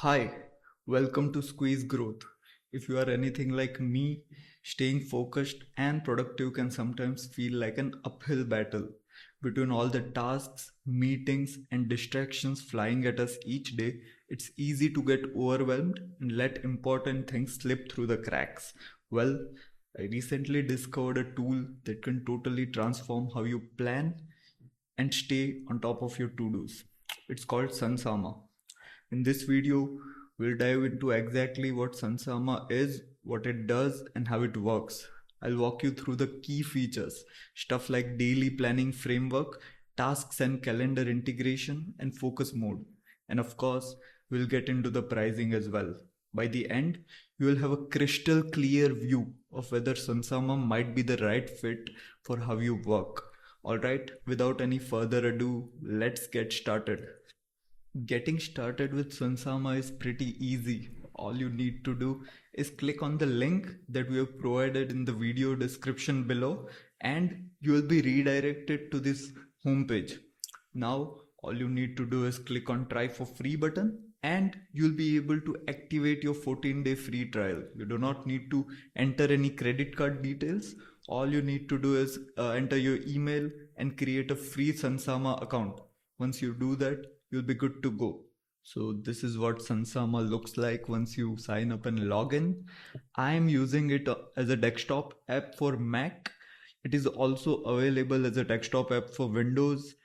Hi, welcome to Squeeze Growth. If you are anything like me, staying focused and productive can sometimes feel like an uphill battle. Between all the tasks, meetings, and distractions flying at us each day, it's easy to get overwhelmed and let important things slip through the cracks. Well, I recently discovered a tool that can totally transform how you plan and stay on top of your to-dos. It's called Sunsama. In this video, we'll dive into exactly what Sunsama is, what it does, and how it works. I'll walk you through the key features, stuff like daily planning framework, tasks and calendar integration, and focus mode. And of course, we'll get into the pricing as well. By the end, you will have a crystal clear view of whether Sunsama might be the right fit for how you work. Alright, without any further ado, let's get started. Getting started with Sunsama is pretty easy. All you need to do is click on the link that we have provided in the video description below and you will be redirected to this homepage. Now all you need to do is click on try for free button and you'll be able to activate your 14-day free trial. You do not need to enter any credit card details. All you need to do is enter your email and create a free Sunsama account. Once you do that, you'll be good to go. So this is what Sunsama looks like once you sign up and log in. I am using it as a desktop app for Mac. It is also available as a desktop app for Windows.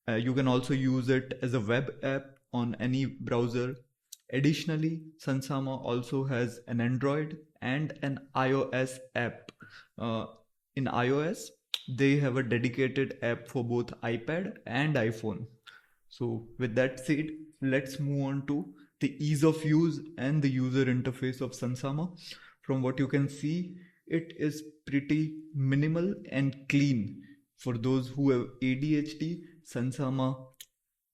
You can also use it as a web app on any browser. Additionally, Sunsama also has an Android and an iOS app. In iOS, they have a dedicated app for both iPad and iPhone. So with that said, let's move on to the ease of use and the user interface of Sunsama. From what you can see, it is pretty minimal and clean. For those who have ADHD, Sunsama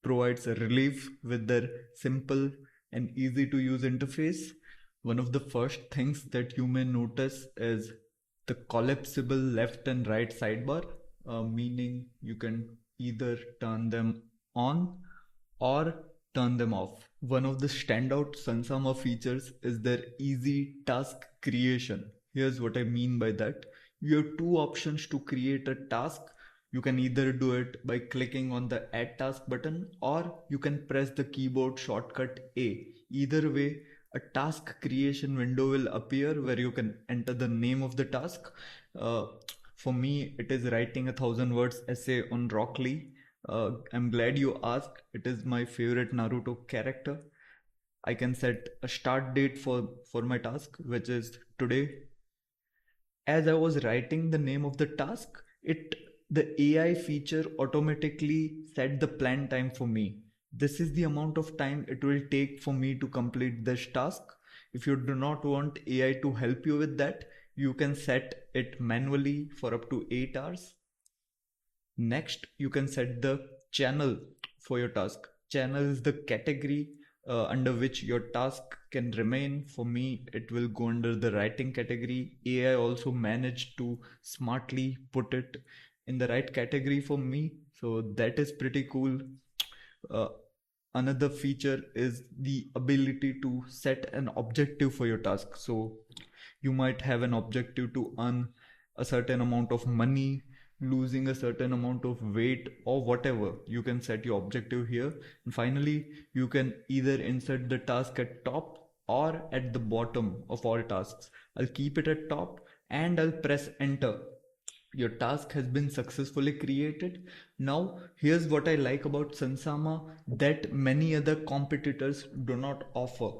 provides a relief with their simple and easy to use interface. One of the first things that you may notice is the collapsible left and right sidebar, meaning you can either turn them on or turn them off. One of the standout Sunsama features is their easy task creation. Here's what I mean by that. You have two options to create a task. You can either do it by clicking on the add task button or you can press the keyboard shortcut A. Either way, a task creation window will appear where you can enter the name of the task. For me, it is writing 1,000 words essay on Rock Lee. I'm glad you asked. It is my favorite Naruto character. I can set a start date for my task, which is today. As I was writing the name of the task, the AI feature automatically set the plan time for me. This is the amount of time it will take for me to complete this task. If you do not want AI to help you with that, you can set it manually for up to 8 hours. Next, you can set the channel for your task. Channel is the category under which your task can remain. For me, it will go under the writing category. AI also managed to smartly put it in the right category for me. So that is pretty cool. Uh, Another feature is the ability to set an objective for your task. So you might have an objective to earn a certain amount of money, losing a certain amount of weight, or whatever. You can set your objective here. And finally, you can either insert the task at top or at the bottom of all tasks. I'll keep it at top and I'll press enter. Your task has been successfully created. Now, here's what I like about Sunsama that many other competitors do not offer.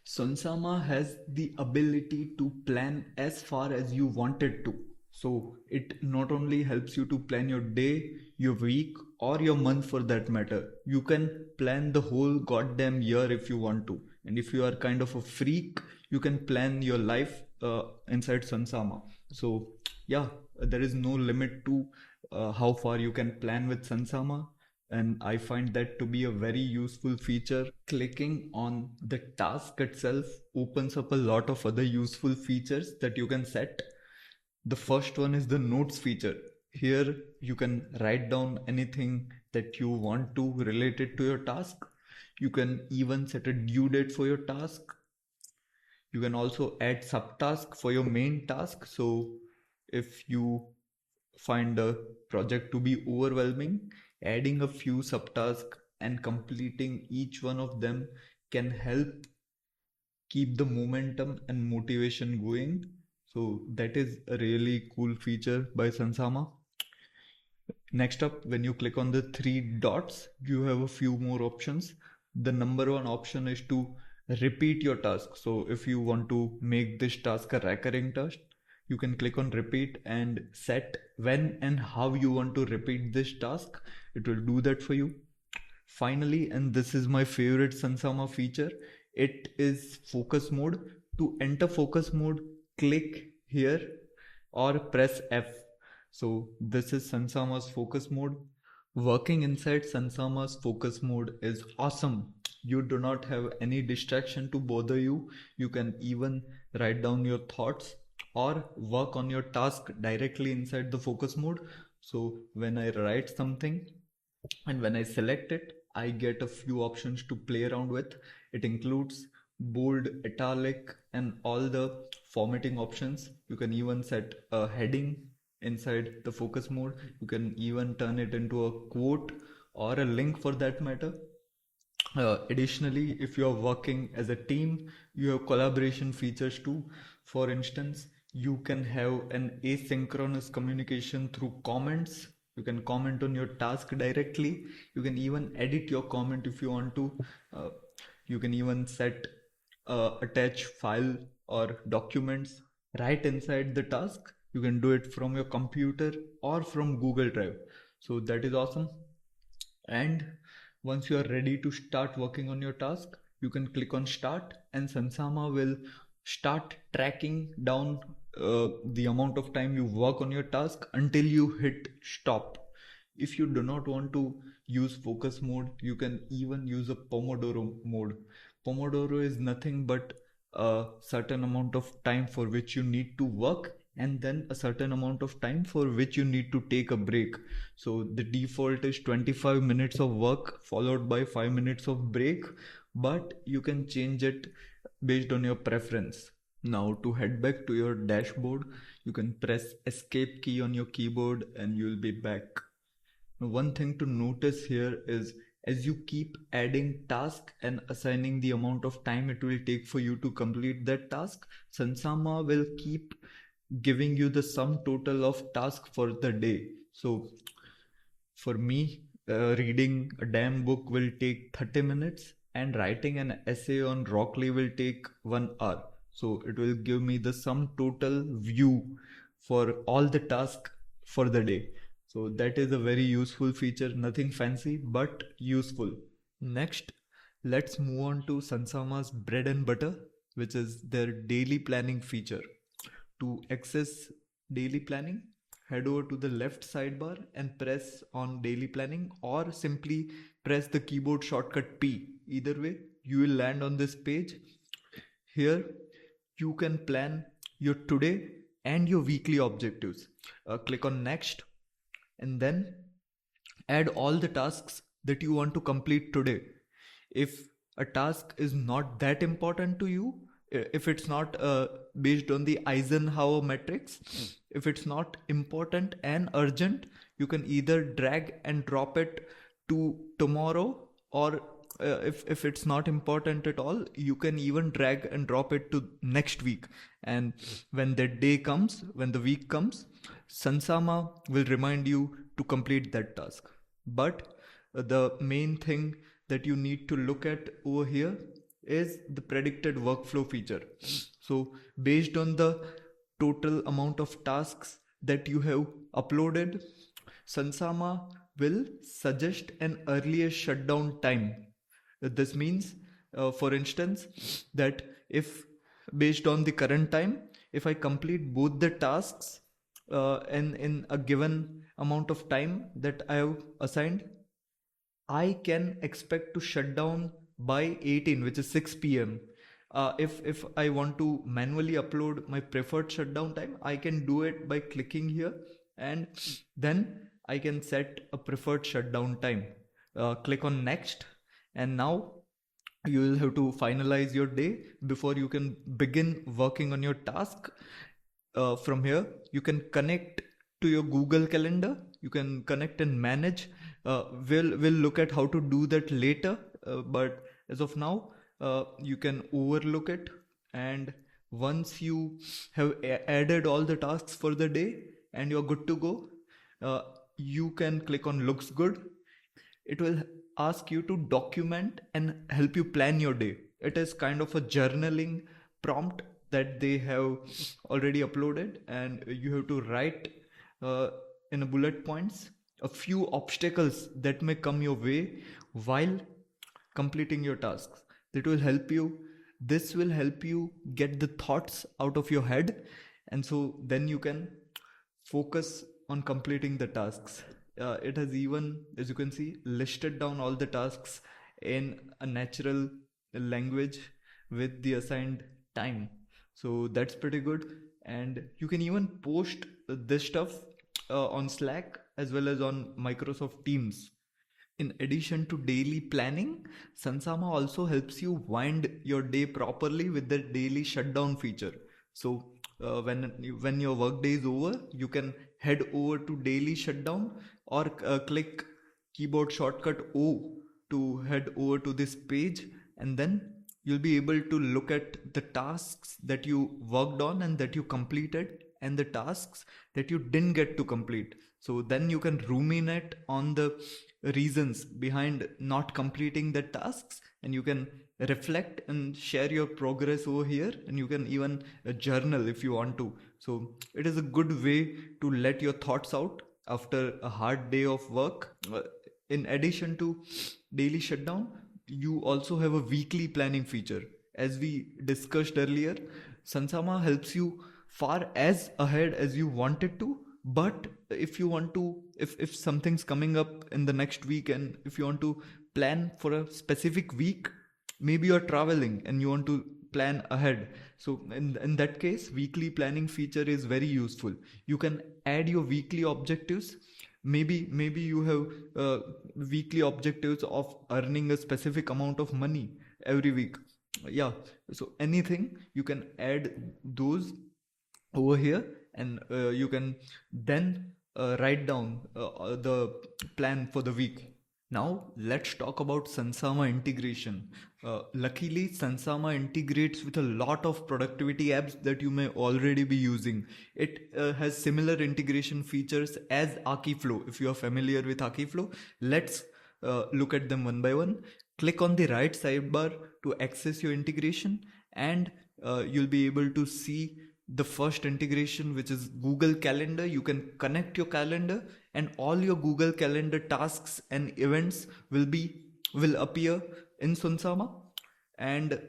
Sunsama has the ability to plan as far as you want it to. So it not only helps you to plan your day, your week, or your month for that matter. You can plan the whole goddamn year if you want to. And if you are kind of a freak, you can plan your life inside Sunsama. So yeah, there is no limit to how far you can plan with Sunsama, and I find that to be a very useful feature. Clicking on the task itself opens up a lot of other useful features that you can set. The first one is the notes feature. Here you can write down anything that you want to related to your task. You can even set a due date for your task. You can also add subtask for your main task. So if you find a project to be overwhelming, adding a few subtasks and completing each one of them can help keep the momentum and motivation going. So that is a really cool feature by Sunsama. Next up, when you click on the three dots, you have a few more options. The number one option is to repeat your task. So if you want to make this task a recurring task, you can click on repeat and set when and how you want to repeat this task. It will do that for you. Finally, and this is my favorite Sunsama feature, it is focus mode. To enter focus mode, click here or press F. So this is Sunsama's focus mode. Working inside Sunsama's focus mode is awesome. You do not have any distraction to bother you. You can even write down your thoughts or work on your task directly inside the focus mode. So when I write something, and when I select it, I get a few options to play around with. It includes bold, italic, and all the formatting options. You can even set a heading inside the focus mode. You can even turn it into a quote or a link for that matter. Additionally, if you are working as a team, you have collaboration features too. For instance, you can have an asynchronous communication through comments. You can comment on your task directly. You can even edit your comment if you want to. Uh, you can even set attach file or documents right inside the task. You can do it from your computer or from Google Drive. So that is awesome. And once you are ready to start working on your task, you can click on start and Sunsama will start tracking down the amount of time you work on your task until you hit stop. If you do not want to use focus mode, you can even use a Pomodoro mode. Pomodoro is nothing but a certain amount of time for which you need to work and then a certain amount of time for which you need to take a break. So the default is 25 minutes of work followed by 5 minutes of break, but you can change it based on your preference. Now to head back to your dashboard, you can press escape key on your keyboard and you'll be back. Now, one thing to notice here is as you keep adding task and assigning the amount of time it will take for you to complete that task, Sunsama will keep giving you the sum total of task for the day. So for me, reading a damn book will take 30 minutes and writing an essay on Rock Lee will take 1 hour. So it will give me the sum total view for all the tasks for the day. So that is a very useful feature, nothing fancy but useful. Next, let's move on to Sunsama's bread and butter, which is their daily planning feature. To access daily planning, head over to the left sidebar and press on daily planning or simply press the keyboard shortcut P. Either way, you will land on this page. Here, you can plan your today and your weekly objectives. Click on next and then add all the tasks that you want to complete today. If a task is not that important to you, if it's not based on the Eisenhower matrix, if it's not important and urgent, you can either drag and drop it to tomorrow, or if it's not important at all, you can even drag and drop it to next week. And when that day comes, when the week comes, Sunsama will remind you to complete that task. But the main thing that you need to look at over here is the predicted workflow feature. So based on the total amount of tasks that you have uploaded, Sunsama will suggest an earliest shutdown time. This means, for instance, that if based on the current time, if I complete both the tasks in a given amount of time that I have assigned, I can expect to shut down by 18, which is 6 p.m. If I want to manually upload my preferred shutdown time, I can do it by clicking here and then I can set a preferred shutdown time. Click on next and now You will have to finalize your day before you can begin working on your task. From here you can connect to your Google Calendar. You can connect and manage. We'll look at how to do that later, but as of now, you can overlook it. And once you have added all the tasks for the day and you're good to go, uh, you can click on looks good. It will ask you to document and help you plan your day. It is kind of a journaling prompt that they have already uploaded, and you have to write uh, in a bullet points a few obstacles that may come your way while completing your tasks. That will help you. This will help you get the thoughts out of your head, and so then you can focus on completing the tasks. It has even, as you can see, listed down all the tasks in a natural language with the assigned time. So that's pretty good. And you can even post this stuff on Slack as well as on Microsoft Teams. In addition to daily planning, Sunsama also helps you wind your day properly with the daily shutdown feature. So when your work day is over, you can head over to daily shutdown, or click keyboard shortcut O to head over to this page, and then you'll be able to look at the tasks that you worked on and that you completed, and the tasks that you didn't get to complete. So then you can ruminate on the reasons behind not completing the tasks, and you can reflect and share your progress over here, and you can even journal if you want to. So it is a good way to let your thoughts out after a hard day of work. In addition to daily shutdown, you also have a weekly planning feature. As we discussed earlier, Sansama helps you far as ahead as you want it to. But if you want to, if something's coming up in the next week, and if you want to plan for a specific week, maybe you're traveling and you want to plan ahead. So in that case, weekly planning feature is very useful. You can add your weekly objectives. Maybe you have weekly objectives of earning a specific amount of money every week. Yeah, so anything you can add those over here, and you can then write down the plan for the week. Now let's talk about Sunsama integration. Luckily, Sunsama integrates with a lot of productivity apps that you may already be using. It has similar integration features as Akiflow. If you are familiar with Akiflow, let's look at them one by one. Click on the right sidebar to access your integration, and you'll be able to see the first integration, which is Google Calendar. You can connect your calendar, and all your Google Calendar tasks and events will appear in Sunsama. And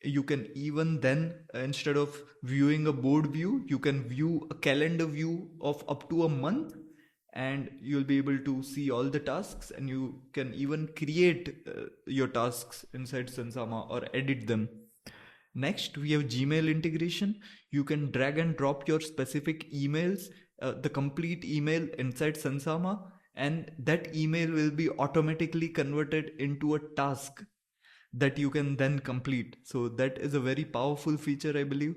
you can even then, instead of viewing a board view, you can view a calendar view of up to a month, and you'll be able to see all the tasks, and you can even create your tasks inside Sunsama or edit them. Next, we have Gmail integration. You can drag and drop your specific emails, the complete email inside Sunsama, and that email will be automatically converted into a task that you can then complete. So that is a very powerful feature, I believe.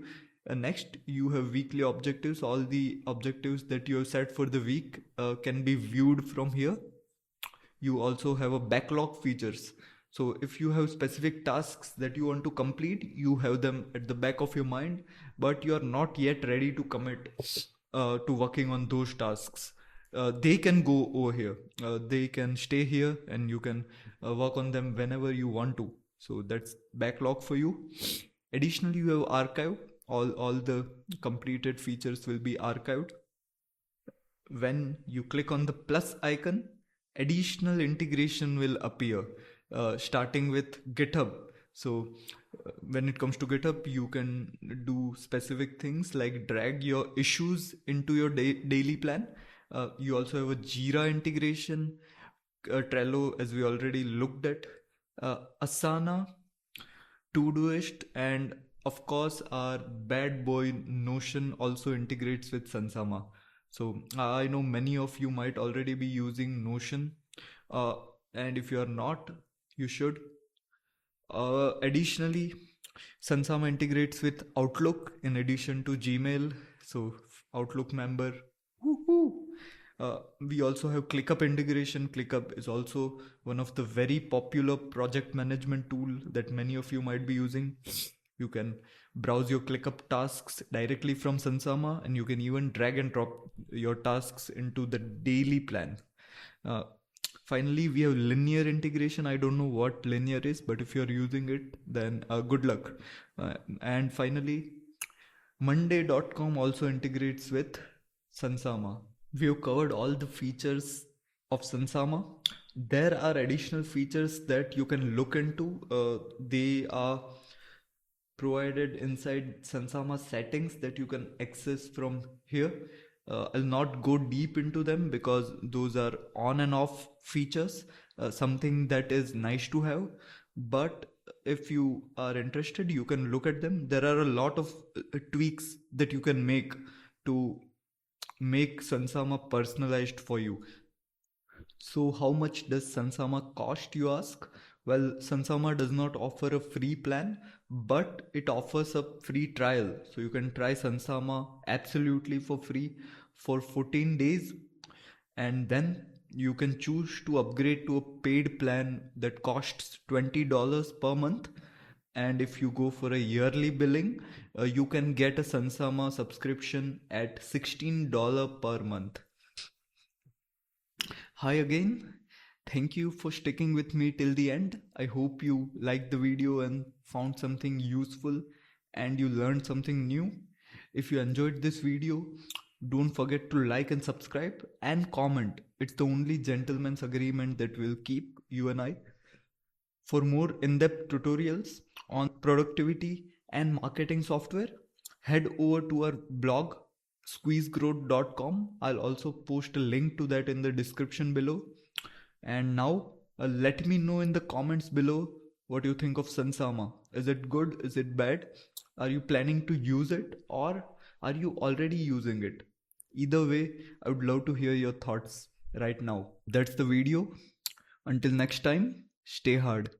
Next, you have weekly objectives. All the objectives that you have set for the week can be viewed from here. You also have a backlog features. So if you have specific tasks that you want to complete, you have them at the back of your mind, but you are not yet ready to commit to working on those tasks. They can go over here. They can stay here, and you can work on them whenever you want to. So that's backlog for you. Additionally, you have archive. All the completed features will be archived. When you click on the plus icon, additional integration will appear, starting with GitHub. So when it comes to GitHub, you can do specific things like drag your issues into your daily plan. You also have a Jira integration, Trello, as we already looked at, Asana, Todoist, and of course our bad boy Notion also integrates with Sunsama. So I know many of you might already be using Notion, uh, and if you are not, you should. Additionally, Sunsama integrates with Outlook in addition to Gmail. So Outlook member. Woohoo! We also have ClickUp integration. ClickUp is also one of the very popular project management tool that many of you might be using. You can browse your ClickUp tasks directly from Sunsama, and you can even drag and drop your tasks into the daily plan. Uh, Finally, we have linear integration. I don't know what linear is, but if you're using it, then good luck. And finally, Monday.com also integrates with Sunsama. We have covered all the features of Sunsama. There are additional features that you can look into. They are provided inside Sunsama settings that you can access from here. I'll not go deep into them because those are on and off features, something that is nice to have. But if you are interested, you can look at them. There are a lot of tweaks that you can make to make Sunsama personalized for you. So how much does Sunsama cost, you ask? Well, Sunsama does not offer a free plan, but it offers a free trial. So you can try Sunsama absolutely for free for 14 days, and then you can choose to upgrade to a paid plan that costs $20 per month. And if you go for a yearly billing, you can get a Sunsama subscription at $16 per month. Hi again. Thank you for sticking with me till the end. I hope you liked the video and found something useful and you learned something new. If you enjoyed this video, don't forget to like and subscribe and comment. It's the only gentleman's agreement that will keep you and I. For more in-depth tutorials on productivity and marketing software, head over to our blog squeezegrowth.com. I'll also post a link to that in the description below. And now let me know in the comments below what you think of Sunsama. Is it good? Is it bad? Are you planning to use it, or are you already using it? Either way, I would love to hear your thoughts right now. That's the video. Until next time, stay hard.